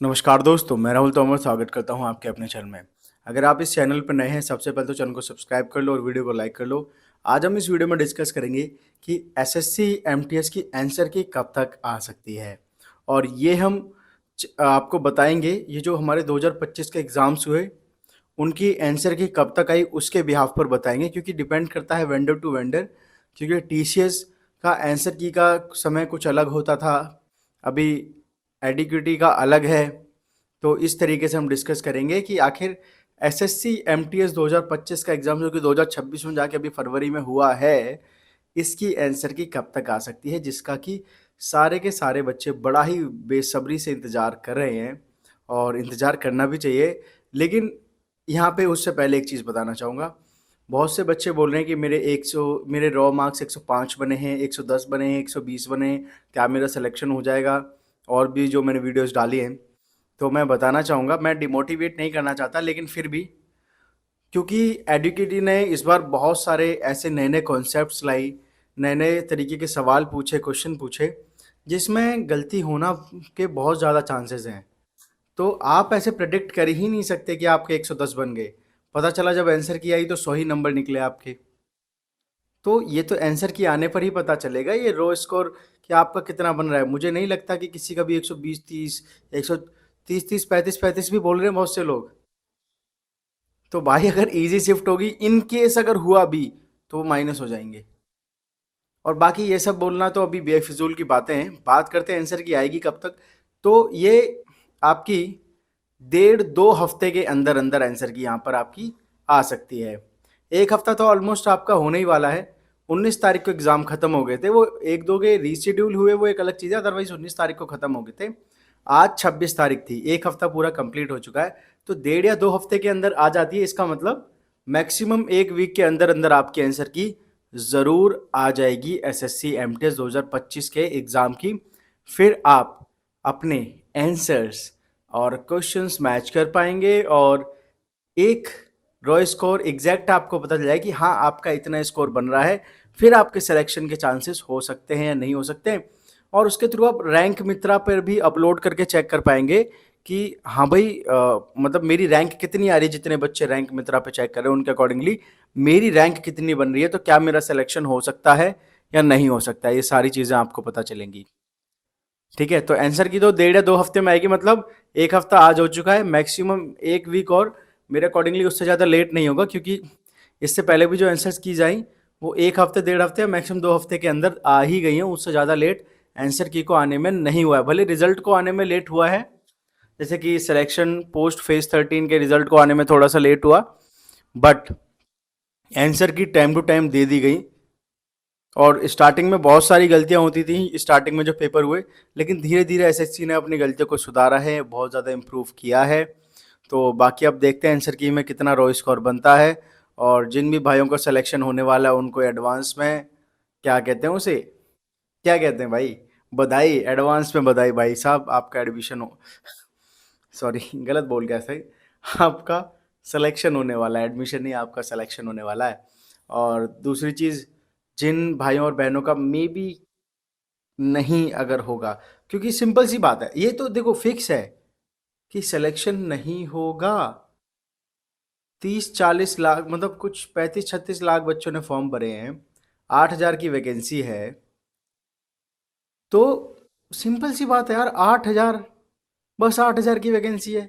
नमस्कार दोस्तों, मैं राहुल तोमर स्वागत करता हूं आपके अपने चैनल में। अगर आप इस चैनल पर नए हैं, सबसे पहले तो चैनल को सब्सक्राइब कर लो और वीडियो को लाइक कर लो। आज हम इस वीडियो में डिस्कस करेंगे कि एसएससी एमटीएस की आंसर की कब तक आ सकती है और ये हम आपको बताएंगे। ये जो हमारे 2025 के एग्ज़ाम्स हुए उनकी आंसर की कब तक आई उसके बिहाफ पर बताएंगे, क्योंकि डिपेंड करता है वेंडर टू वेंडर। क्योंकि टीसीएस का आंसर की का समय कुछ अलग होता था, अभी एडिक्यूटी का अलग है। तो इस तरीके से हम डिस्कस करेंगे कि आखिर एसएससी एमटीएस 2025 का एग्ज़ाम जो कि 2026 में जाके अभी फरवरी में हुआ है, इसकी आंसर की कब तक आ सकती है, जिसका कि सारे के सारे बच्चे बड़ा ही बेसब्री से इंतज़ार कर रहे हैं और इंतज़ार करना भी चाहिए। लेकिन यहाँ पे उससे पहले एक चीज़ बताना चाहूँगा। बहुत से बच्चे बोल रहे हैं कि मेरे रॉ मार्क्स 105 बने हैं, 110 बने हैं, 120 बने हैं, क्या मेरा सिलेक्शन हो जाएगा? और भी जो मैंने वीडियोज़ डाली हैं, तो मैं बताना चाहूँगा, मैं डिमोटिवेट नहीं करना चाहता, लेकिन फिर भी क्योंकि एडुकेटी ने इस बार बहुत सारे ऐसे नए-नए कॉन्सेप्ट्स लाई, नए-नए तरीके के सवाल पूछे, क्वेश्चन पूछे, जिसमें गलती होना के बहुत ज़्यादा चांसेस हैं। तो आप ऐसे प्रेडिक्ट कर ही नहीं सकते कि आपके 110 बन गए। पता चला जब आंसर की आई तो 100 ही नंबर निकले आपके। तो ये तो आंसर की आने पर ही पता चलेगा, ये रो स्कोर कि आपका कितना बन रहा है। मुझे नहीं लगता कि किसी का भी 120-30, 130-30, 35-35 भी बोल रहे हैं बहुत से लोग। तो भाई अगर इजी शिफ्ट होगी, इन केस अगर हुआ भी तो वो माइनस हो जाएंगे। और बाकी ये सब बोलना तो अभी बेफिजूल की बातें हैं। बात करते हैं आंसर की आएगी कब तक। तो ये आपकी 1.5-2 हफ्ते के अंदर अंदर आंसर की यहाँ पर आपकी आ सकती है। एक हफ्ता तो ऑलमोस्ट आपका होने ही वाला है। 19 तारीख को एग्ज़ाम ख़त्म हो गए थे, वो एक दो के रीशेड्यूल हुए वो एक अलग चीज़ है, अदरवाइज 19 तारीख को ख़त्म हो गए थे। आज 26 तारीख थी, एक हफ्ता पूरा कंप्लीट हो चुका है। तो 1.5 या 2 हफ्ते के अंदर आ जाती है। इसका मतलब मैक्सिमम एक वीक के अंदर अंदर आपके आंसर की ज़रूर आ जाएगी एसएससी एमटीएस 2025 के एग्ज़ाम की। फिर आप अपने आंसर्स और क्वेश्चंस मैच कर पाएंगे और एक रॉ स्कोर एग्जैक्ट आपको पता चल जाए कि हाँ आपका इतना स्कोर बन रहा है। फिर आपके सिलेक्शन के चांसेस हो सकते हैं या नहीं हो सकते हैं। और उसके थ्रू आप रैंक मित्रा पर भी अपलोड करके चेक कर पाएंगे कि हाँ भाई, मतलब मेरी रैंक कितनी आ रही है। जितने बच्चे रैंक मित्रा पे चेक कर रहे हैं उनके अकॉर्डिंगली मेरी रैंक कितनी बन रही है, तो क्या मेरा सिलेक्शन हो सकता है या नहीं हो सकता है, ये सारी चीज़ें आपको पता चलेंगी। ठीक है, तो आंसर की तो 1.5 या 2 हफ्ते में आएगी। मतलब एक हफ्ता आज हो चुका है, मैक्सिमम एक वीक और मेरे अकॉर्डिंगली उससे ज़्यादा लेट नहीं होगा, क्योंकि इससे पहले भी जो आंसर्स की जाई वो एक हफ्ते 1.5 हफ्ते या मैक्सिमम 2 हफ्ते के अंदर आ ही गई हैं। उससे ज़्यादा लेट आंसर की को आने में नहीं हुआ है। भले रिजल्ट को आने में लेट हुआ है, जैसे कि सिलेक्शन पोस्ट फेज 13 के रिजल्ट को आने में थोड़ा सा लेट हुआ, बट आंसर की टाइम टू टाइम दे दी गई। और स्टार्टिंग में बहुत सारी गलतियां होती थी स्टार्टिंग में जो पेपर हुए, लेकिन धीरे धीरे एसएससी ने अपनी गलतियों को सुधारा है, बहुत ज़्यादा इम्प्रूव किया है। तो बाकी अब देखते हैं आंसर की में कितना रो स्कोर बनता है। और जिन भी भाइयों का सिलेक्शन होने वाला है उनको एडवांस में क्या कहते हैं उसे, क्या कहते हैं भाई, बधाई, एडवांस में बधाई भाई साहब, आपका एडमिशन हो सॉरी गलत बोल गया सही, आपका सिलेक्शन होने वाला है, एडमिशन नहीं, आपका सिलेक्शन होने वाला है। और दूसरी चीज़, जिन भाइयों और बहनों का मे बी नहीं अगर होगा, क्योंकि सिंपल सी बात है, ये तो देखो फिक्स है कि सिलेक्शन नहीं होगा। 30-40 लाख, मतलब कुछ 35-36 लाख बच्चों ने फॉर्म भरे हैं, 8,000 की वैकेंसी है। तो सिंपल सी बात है यार, 8,000, बस 8,000 की वैकेंसी है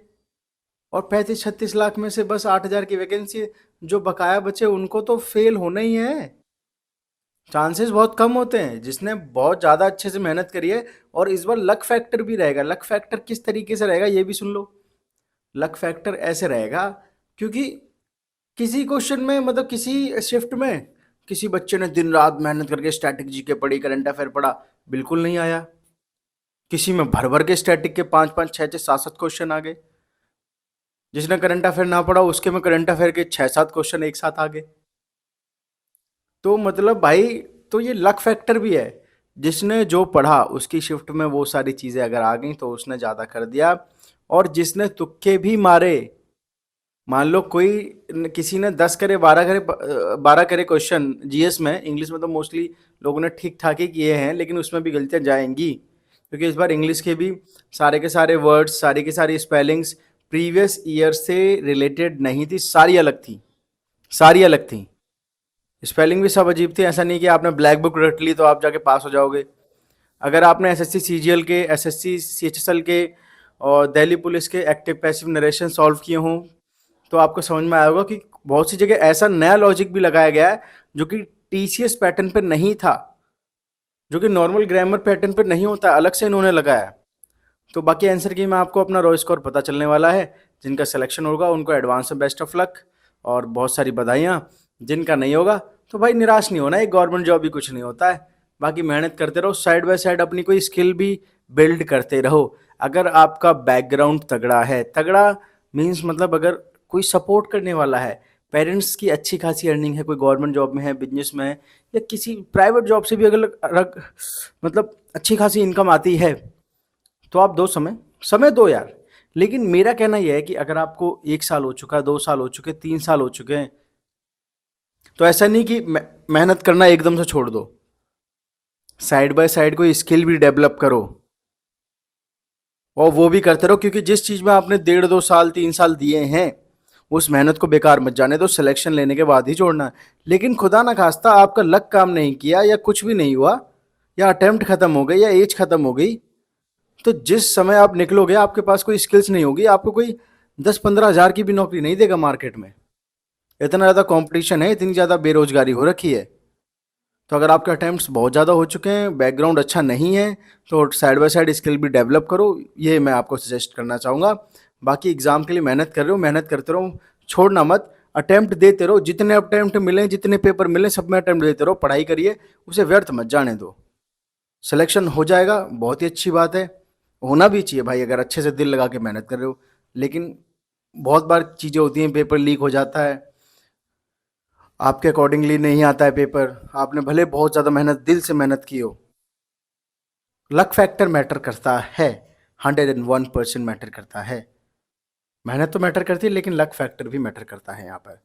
और 35-36 लाख में से बस 8,000 की वैकेंसी है। जो बकाया बचे उनको तो फेल होना ही है। चांसेस बहुत कम होते हैं जिसने बहुत ज़्यादा अच्छे से मेहनत करी है। और इस बार लक फैक्टर भी रहेगा। लक फैक्टर किस तरीके से रहेगा ये भी सुन लो। लक फैक्टर ऐसे रहेगा, क्योंकि किसी क्वेश्चन में, मतलब किसी शिफ्ट में किसी बच्चे ने दिन रात मेहनत करके स्टैटिक जीके पढ़ी, करंट अफेयर पढ़ा, बिल्कुल नहीं आया। किसी में भर भर के स्टैटिक के 5-5, 6-6, 7-7 क्वेश्चन आ गए। जिसने करंट अफेयर ना पढ़ा उसके में करंट अफेयर के 6-7 क्वेश्चन एक साथ आ गए। तो मतलब भाई, तो ये लक फैक्टर भी है। जिसने जो पढ़ा उसकी शिफ्ट में वो सारी चीज़ें अगर आ गई तो उसने ज़्यादा कर दिया। और जिसने तुक्के भी मारे, मान लो कोई किसी ने 10 करे, 12 करे क्वेश्चन जीएस में, इंग्लिश में तो मोस्टली लोगों ने ठीक ठाक ही किए हैं, लेकिन उसमें भी गलतियां जाएंगी। क्योंकि इस बार इंग्लिश के भी सारे के सारे वर्ड्स, सारी की सारी स्पेलिंग्स प्रीवियस ईयर से रिलेटेड नहीं थी, सारी अलग थी, सारी अलग थी। स्पेलिंग भी सब अजीब थी। ऐसा नहीं कि आपने ब्लैक बुक रट ली तो आप जाके पास हो जाओगे। अगर आपने एसएससी सीजीएल के, एसएससी सीएचएसएल के और दिल्ली पुलिस के एक्टिव पैसिव नरेशन सॉल्व किए हों तो आपको समझ में आया होगा कि बहुत सी जगह ऐसा नया लॉजिक भी लगाया गया है जो कि टीसीएस पैटर्न पर नहीं था, जो कि नॉर्मल ग्रामर पैटर्न पर नहीं होता, अलग से इन्होंने लगाया है। तो बाकी आंसर की में आपको अपना रॉ स्कोर पता चलने वाला है। जिनका सिलेक्शन होगा उनको एडवांस में बेस्ट ऑफ लक और बहुत सारी बधाइयाँ। जिनका नहीं होगा तो भाई निराश नहीं होना, एक गवर्नमेंट जॉब भी कुछ नहीं होता है। बाकी मेहनत करते रहो, साइड बाय साइड अपनी कोई स्किल भी बिल्ड करते रहो। अगर आपका बैकग्राउंड तगड़ा है, तगड़ा मीन्स मतलब अगर कोई सपोर्ट करने वाला है, पेरेंट्स की अच्छी खासी अर्निंग है, कोई गवर्नमेंट जॉब में है, बिजनेस में है, या किसी प्राइवेट जॉब से भी अगर मतलब अच्छी खासी इनकम आती है तो आप दो, समय समय दो यार। लेकिन मेरा कहना यह है कि अगर आपको 1 साल हो चुका है, 2 साल हो चुके, 3 साल हो चुके हैं, तो ऐसा नहीं कि मेहनत करना एकदम से छोड़ दो। साइड बाय साइड कोई स्किल भी डेवलप करो और वो भी करते रहो, क्योंकि जिस चीज में आपने 1.5 2 साल 3 साल दिए हैं उस मेहनत को बेकार मत जाने दो, सिलेक्शन लेने के बाद ही छोड़ना है। लेकिन खुदा ना खास्ता आपका लक काम नहीं किया या कुछ भी नहीं हुआ या अटेम्प्ट खत्म हो गई या एज खत्म हो गई, तो जिस समय आप निकलोगे आपके पास कोई स्किल्स नहीं होगी, आपको कोई 10-15 हज़ार की भी नौकरी नहीं देगा मार्केट में। इतना ज़्यादा कंपटीशन है, इतनी ज़्यादा बेरोजगारी हो रखी है। तो अगर आपके अटेम्प्ट्स बहुत ज़्यादा हो चुके हैं, बैकग्राउंड अच्छा नहीं है, तो साइड बाय साइड स्किल भी डेवलप करो, ये मैं आपको सजेस्ट करना चाहूँगा। बाकी एग्जाम के लिए मेहनत कर रहे हो, मेहनत करते रहो, छोड़ना मत, अटेम्प्ट देते रहो, जितने अटेम्प्ट मिलें, जितने पेपर मिलें, सब में अटेम्प्ट देते रहो, पढ़ाई करिए, उसे व्यर्थ मत जाने दो। सिलेक्शन हो जाएगा, बहुत ही अच्छी बात है, होना भी चाहिए भाई अगर अच्छे से दिल लगा के मेहनत कर रहे हो। लेकिन बहुत बार चीज़ें होती हैं, पेपर लीक हो जाता है, आपके अकॉर्डिंगली नहीं आता है पेपर, आपने भले बहुत ज़्यादा मेहनत, दिल से मेहनत की हो, लक फैक्टर मैटर करता है, 101% मैटर करता है। मेहनत तो मैटर करती है लेकिन लक फैक्टर भी मैटर करता है यहाँ पर।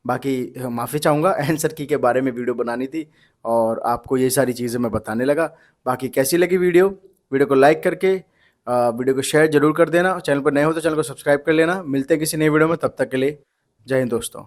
बाकी माफ़ी चाहूँगा, आंसर की के बारे में वीडियो बनानी थी और आपको ये सारी चीज़ें मैं बताने लगा। बाकी कैसी लगी वीडियो, वीडियो को लाइक करके वीडियो को शेयर जरूर कर देना। चैनल पर नए हो तो चैनल को सब्सक्राइब कर लेना। मिलते हैं किसी नई वीडियो में, तब तक के लिए जय हिंद दोस्तों।